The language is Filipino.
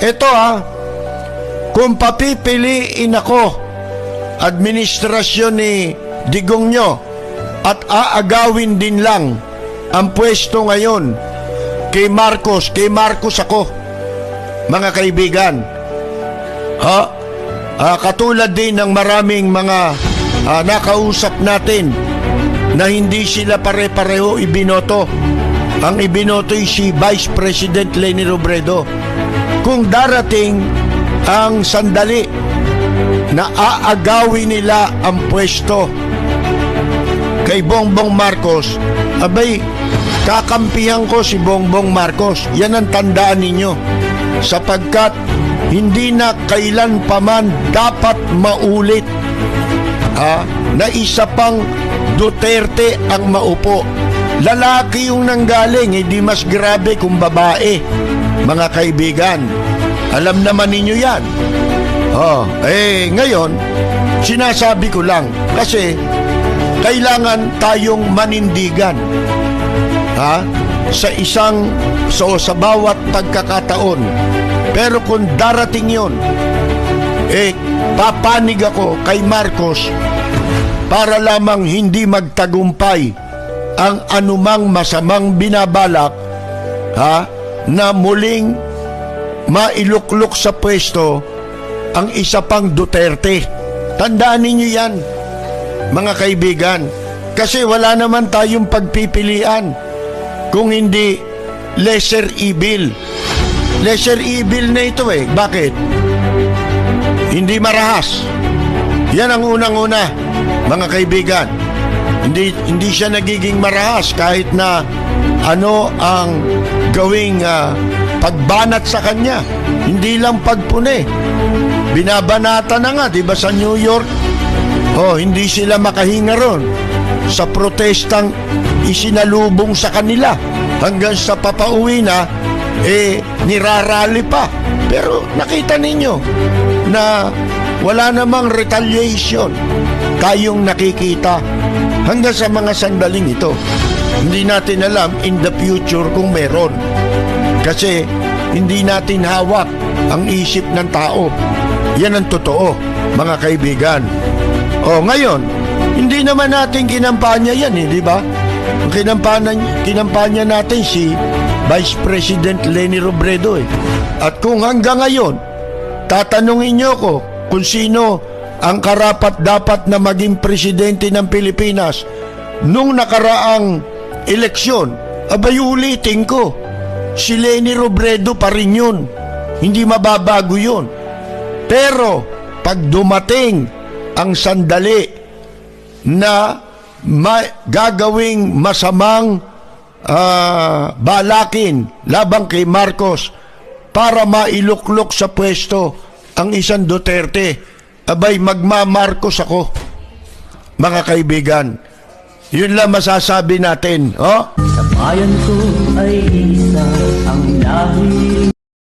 Ito kung papipiliin ako, administrasyon ni Digong nyo, at aagawin din lang ang pwesto ngayon kay Marcos ako, mga kaibigan. Katulad din ng maraming mga nakausap natin na hindi sila pare-pareho ibinoto. Ang ibinoto ay si Vice President Leni Robredo. Kung darating ang sandali na aagawin nila ang pwesto kay Bongbong Marcos, abay, kakampihan ko si Bongbong Marcos. Yan ang tandaan ninyo, sapagkat hindi na kailan pa man dapat maulit na isa pang Duterte ang maupo. Lalaki yung nanggaling, hindi mas grabe kung babae, mga kaibigan. Alam naman ninyo yan. Ngayon, sinasabi ko lang, kasi kailangan tayong manindigan sa bawat pagkakataon. Pero kung darating yun, papanig ako kay Marcos para lamang hindi magtagumpay ang anumang masamang binabalak na muling mailuklok sa pwesto ang isa pang Duterte. Tandaan ninyo yan, mga kaibigan, kasi wala naman tayong pagpipilian kung hindi lesser evil. Lesser evil na ito Bakit? Hindi marahas. Yan ang unang-una, mga kaibigan. Hindi siya nagiging marahas kahit na ano ang gawing pagbanat sa kanya. Hindi lang pagpune. Binabanata na nga, diba, sa New York? Hindi sila makahinga ron sa protestang isinalubong sa kanila. Hanggang sa papauwi na, nirarally pa. Pero nakita ninyo na wala namang retaliation tayong nakikita hanggang sa mga sandaling ito. Hindi natin alam in the future kung meron, kasi hindi natin hawak ang isip ng tao. Yan ang totoo, mga kaibigan. Ngayon, hindi naman natin kinampanya yan, di ba? Kinampanya natin si Vice President Leni Robredo. At kung hanggang ngayon tatanungin niyo ko kung sino ang karapat-dapat na maging presidente ng Pilipinas nung nakaraang eleksyon, abay, ulitin ko, si Leni Robredo pa rin yun. Hindi mababago yun. Pero pag dumating ang sandali na gagawing masamang balakin labang kay Marcos para mailuklok sa pwesto ang isang Duterte, abay, magmamarcos ako, mga kaibigan. Yun lang masasabi natin. Sa bayan ko ay isa ang lahi